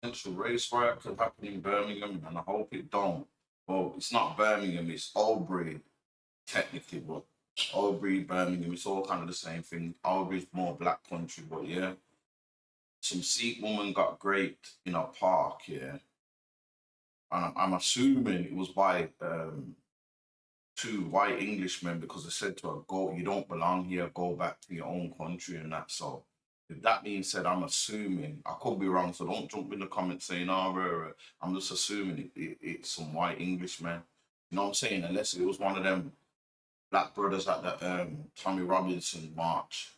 Potential race riot could happen in Birmingham, and I hope it don't. Well, it's not Birmingham, it's Albury, technically, but Albury, Birmingham, it's all kind of the same thing. Albury's more black country, but yeah. Some Sikh woman got raped in a park, yeah. And I'm assuming it was by two white Englishmen because they said to her, "Go, you don't belong here. Go back to your own country," and that. So, with that being said, I'm assuming I could be wrong. So don't jump in the comments saying, "Oh, I'm just assuming it's some white Englishmen." You know what I'm saying? Unless it was one of them black brothers at the Tommy Robinson march.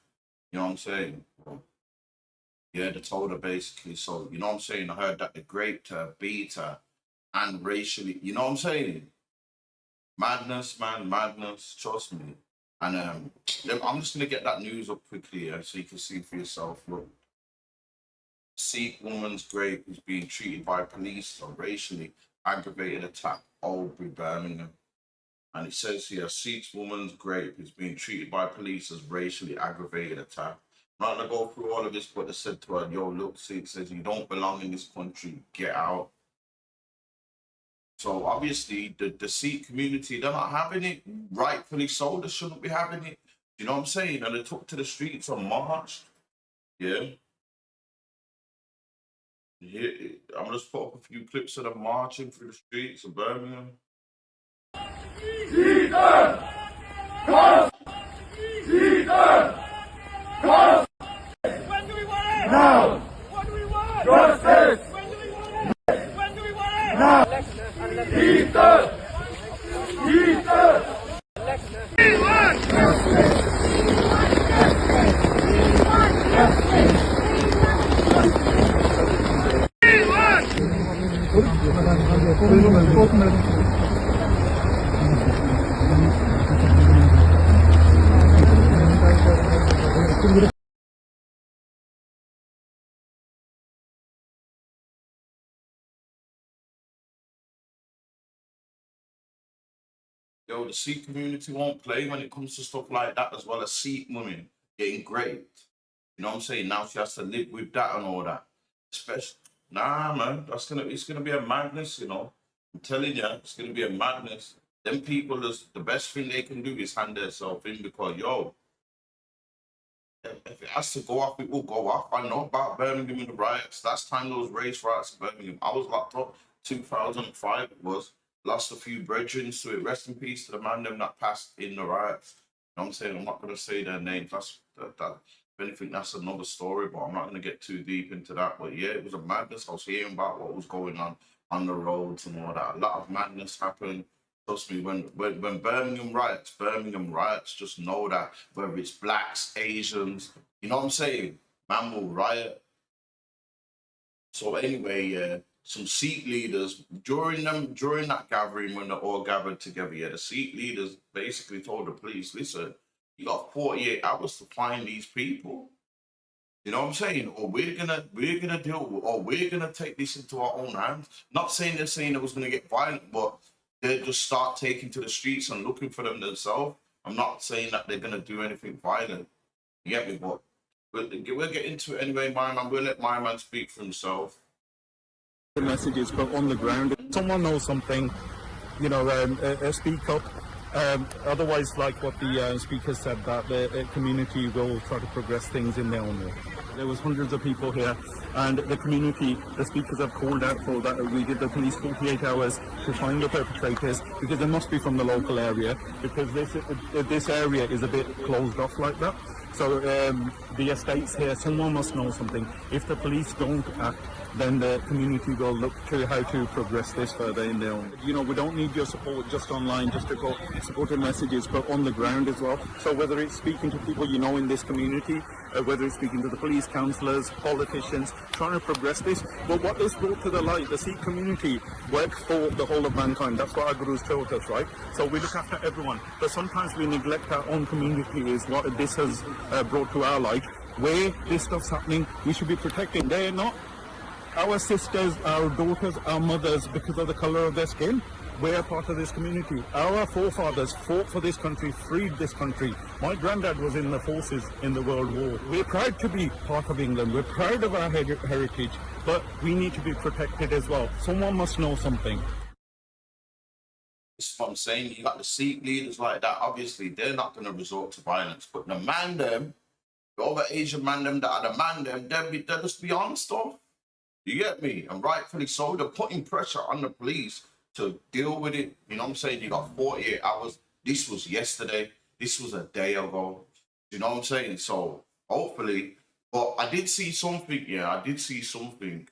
You know what I'm saying? Yeah, they told her basically. So you know what I'm saying? I heard that they raped her, beat her, and racially. You know what I'm saying? Madness, man, madness. Trust me. And I'm just gonna get that news up quickly, so you can see for yourself. Look, Sikh woman's grave is being treated by police or racially aggravated attack, Albury, Birmingham. And it says here, Sikh woman's grave is being treated by police as racially aggravated attack. I'm not gonna go through all of this, but they said to her, "Yo, look, Sikh says you don't belong in this country. Get out." So obviously, the Sikh community, they're not having it. Rightfully so, they shouldn't be having it. You know what I'm saying? And they took to the streets and marched. Yeah. Yeah. I'm gonna just put up a few clips of them marching through the streets of Birmingham. Jesus! Come! Jesus! Come! When do we want it? Now! What do we want? Justice! When do we want it? When do we want it? Now! Jesus! Jesus! We want We want Yo, the Sikh community won't play when it comes to stuff like that, as well as Sikh women getting raped. You know what I'm saying? Now she has to live with that and all that. Especially, nah, man, it's gonna be a madness. You know, I'm telling you, it's gonna be a madness. Them people, the best thing they can do is hand themselves in because yo, if it has to go off, it will go off. I know about Birmingham and the riots. Last time there was race riots in Birmingham, I was locked up. 2005 it was. Lost a few brethren to it. Rest in peace to the man them that passed in the riots. You know what I'm saying? I'm not gonna say their names. That if anything, that's another story, but I'm not gonna get too deep into that. But yeah, it was a madness. I was hearing about what was going on the roads and all that. A lot of madness happened. Trust me, when Birmingham riots, just know that whether it's blacks, Asians, you know what I'm saying? Man will riot. So anyway, yeah, some Sikh leaders during that gathering when they all gathered together, yeah, the Sikh leaders basically told the police, "Listen, you got 48 hours to find these people." You know what I'm saying? Or we're gonna deal, or we're gonna take this into our own hands. Not saying they're saying it was gonna get violent, but they just start taking to the streets and looking for them themselves. I'm not saying that they're gonna do anything violent. You get me? But we'll get into it anyway, my man. We'll let my man speak for himself. The messages, but on the ground, if someone knows something, speak up. Otherwise, like what the speaker said, that the community will try to progress things in their own way. There was hundreds of people here, and the community, the speakers have called out for that. We give the police 48 hours to find the perpetrators because they must be from the local area, because this area is a bit closed off like that. So the estates here, someone must know something. If the police don't act, then the community will look to how to progress this further in their own. You know, we don't need your support just online, just to go supportive messages, but on the ground as well. So whether it's speaking to people you know in this community, whether it's speaking to the police, councillors, politicians, trying to progress this. But what this brought to the light, the Sikh community works for the whole of mankind. That's what our Gurus taught us, right? So we look after everyone. But sometimes we neglect our own community, is what this has brought to our light. Where this stuff's happening, we should be protecting. They're not our sisters, our daughters, our mothers, because of the color of their skin, we're part of this community. Our forefathers fought for this country, freed this country. My granddad was in the forces in the World War. We're proud to be part of England. We're proud of our heritage, but we need to be protected as well. Someone must know something. This is what I'm saying. You got the Sikh leaders like that. Obviously, they're not going to resort to violence. But the man them, the other Asian man them that are the man them, they'll just be on stuff. You get me? And rightfully so. They're putting pressure on the police to deal with it. You know what I'm saying? You got 48 hours. This was yesterday. This was a day ago. You know what I'm saying? So hopefully, but I did see something. Yeah, I did see something.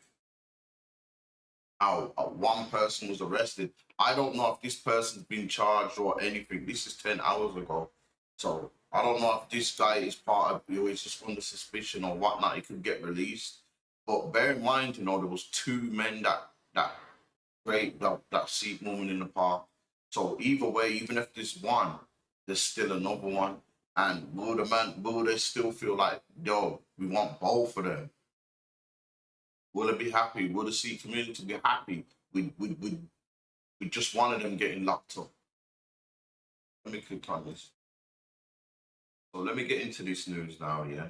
How one person was arrested. I don't know if this person's been charged or anything. This is 10 hours ago. So I don't know if this guy is part of, you know, he's just under suspicion or whatnot. He could get released. But bear in mind, you know, there was two men that raped that Sikh woman in the park. So either way, even if there's one, there's still another one. And will they still feel like, yo, we want both of them? Will it be happy? Will the Sikh community be happy with just one of them getting locked up? Let me click on this. So let me get into this news now, yeah.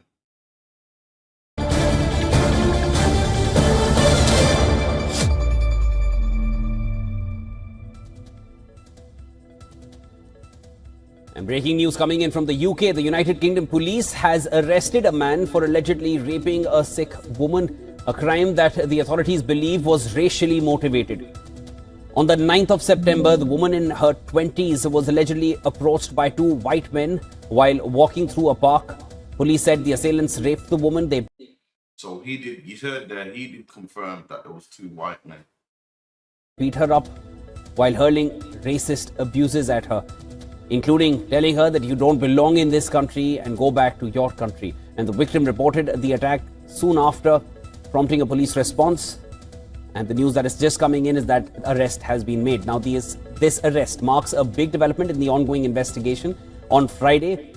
And breaking news coming in from the UK, the United Kingdom police has arrested a man for allegedly raping a Sikh woman, a crime that the authorities believe was racially motivated. On the 9th of September, the woman in her 20s was allegedly approached by two white men while walking through a park. Police said the assailants raped the woman. They So you heard that he did confirm that there was two white men. beat her up while hurling racist abuses at her, including telling her that you don't belong in this country and go back to your country. And the victim reported the attack soon after, prompting a police response. And the news that is just coming in is that arrest has been made. Now, this arrest marks a big development in the ongoing investigation. On Friday,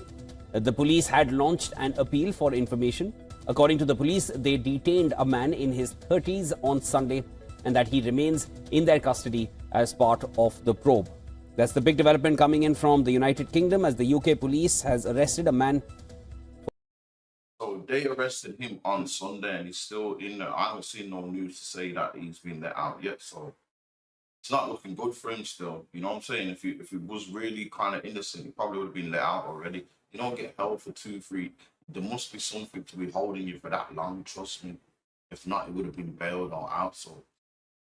the police had launched an appeal for information. According to the police, they detained a man in his 30s on Sunday and that he remains in their custody as part of the probe. That's the big development coming in from the United Kingdom as the UK police has arrested a man. So they arrested him on Sunday and he's still in there. I haven't seen no news to say that he's been let out yet. So it's not looking good for him still. You know what I'm saying? If he was really kind of innocent, he probably would have been let out already. You don't get held for 2-3. There must be something to be holding you for that long, trust me. If not, it would have been bailed or out. So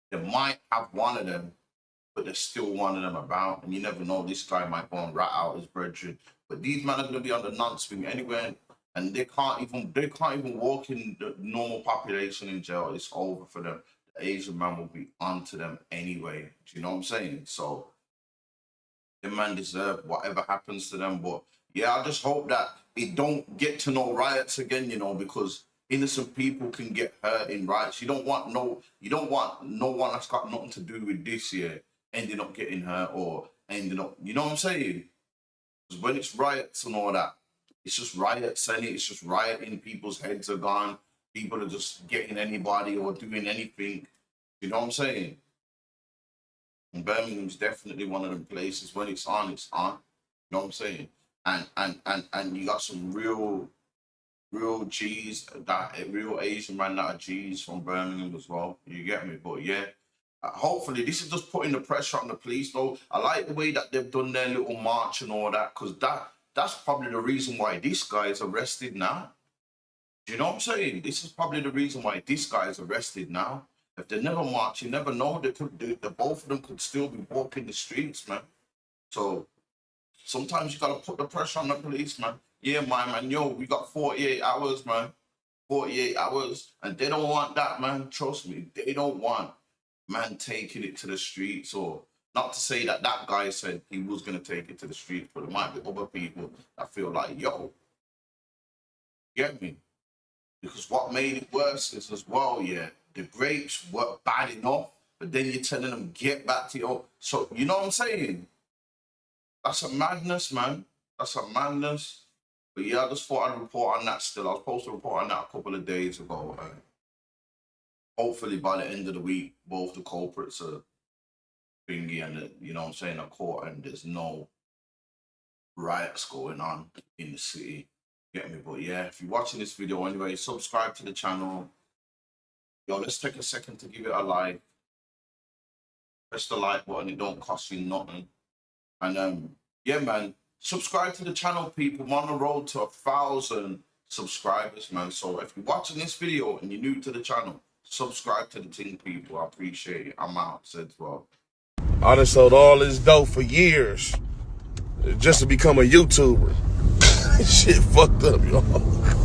they might have one of them, but there's still one of them about. And you never know, this guy might go and rat out his brethren. But these men are going to be on the non-swing anywhere. And they can't even walk in the normal population in jail. It's over for them. The Asian man will be onto them anyway. Do you know what I'm saying? So the man deserve whatever happens to them. But yeah, I just hope that it don't get to no riots again, you know, because innocent people can get hurt in riots. You don't want no one that's got nothing to do with this here ending up getting hurt or ending up, you know what I'm saying? Because when it's riots and all that, it's just riots, and it's just rioting. People's heads are gone. People are just getting anybody or doing anything. You know what I'm saying? And Birmingham's definitely one of them places. When it's on, it's on. You know what I'm saying? And you got some real G's, real Asian man that are G's from Birmingham as well. You get me? But yeah, hopefully this is just putting the pressure on the police though. I like the way that they've done their little march and all that, because that's probably the reason why this guy is arrested now. Do you know what I'm saying? This is probably the reason why this guy is arrested now. If they never march, you never know. The both of them could still be walking the streets, man. So sometimes you gotta put the pressure on the police, man. Yeah, man, yo, we got 48 hours, man. 48 hours. And they don't want that, man. Trust me, they don't want man taking it to the streets. Or not to say that guy said he was going to take it to the streets, but there might be other people that feel like, yo, get me? Because what made it worse is as well, yeah, the grapes were bad enough, but then you're telling them, get back to your... So, you know what I'm saying? That's a madness, man. That's a madness. But yeah, I just thought I'd report on that still. I was supposed to report on that a couple of days ago. hopefully by the end of the week, both the culprits are thingy and you know what I'm saying, a court, and there's no riots going on in the city. Get me? But yeah, if you're watching this video anyway, subscribe to the channel. Yo, let's take a second to give it a like. Press the like button, it don't cost you nothing. And yeah, man, subscribe to the channel, people. I'm on the road to 1,000 subscribers, man. So if you're watching this video and you're new to the channel, subscribe to the thing, people. I appreciate it. I'm out, said well. I done sold all this dope for years just to become a YouTuber. Shit fucked up, y'all.